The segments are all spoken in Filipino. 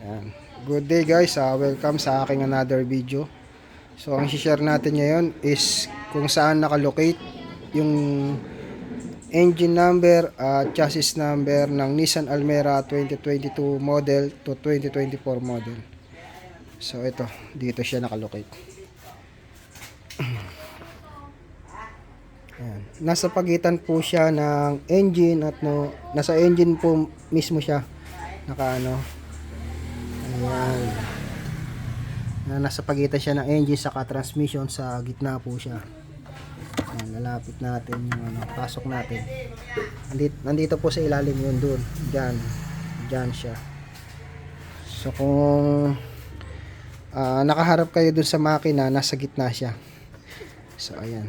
Ayan. Good day guys, welcome sa aking another video. So ang share natin ngayon is kung saan nakalocate yung engine number at chassis number ng Nissan Almera 2022 model to 2024 model. So ito, dito siya nakalocate. Ayan. Nasa pagitan po siya ng engine at nasa engine po mismo siya nakaano. Ayan. Nasa pagitan siya ng engine saka transmission, sa gitna po siya. Ayan, lalapit natin yung pasok natin. Nandito po sa ilalim yun doon. Diyan siya. So kung nakaharap kayo dun sa makina, nasa gitna siya. So ayan.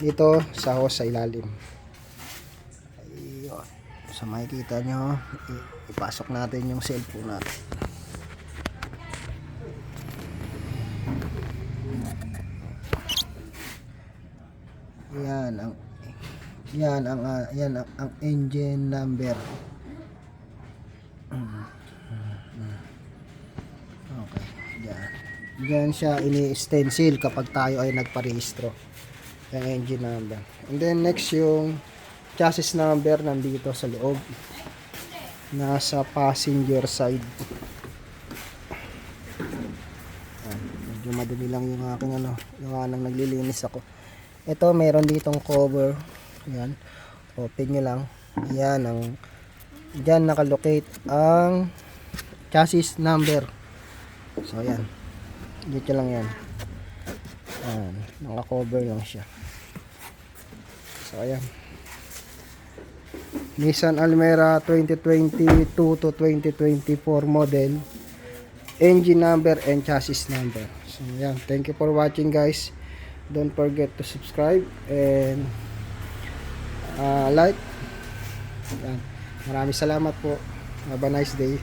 Dito sa hose sa ilalim. Ayun. So makikita nyo, ipasok natin yung cellphone natin. Yan ang engine number. Okay, diyan siya ini-stencil kapag tayo ay nagparehistro. Yung engine number. And then next yung chassis number nandito sa loob. Nasa passenger side. Medyo madali lang yung aking yung anong naglilinis ako. Ito, meron ditong cover. Yan. Open nyo lang. Yan dyan nakalocate ang chassis number. So, yan. Dito lang yan. Yan. Naka-cover lang siya. So, ayan. Nissan Almera 2022 to 2024 model. Engine number and chassis number. So, yan. Thank you for watching, guys. Don't forget to subscribe and like. Yan. Maraming salamat po. Have a nice day.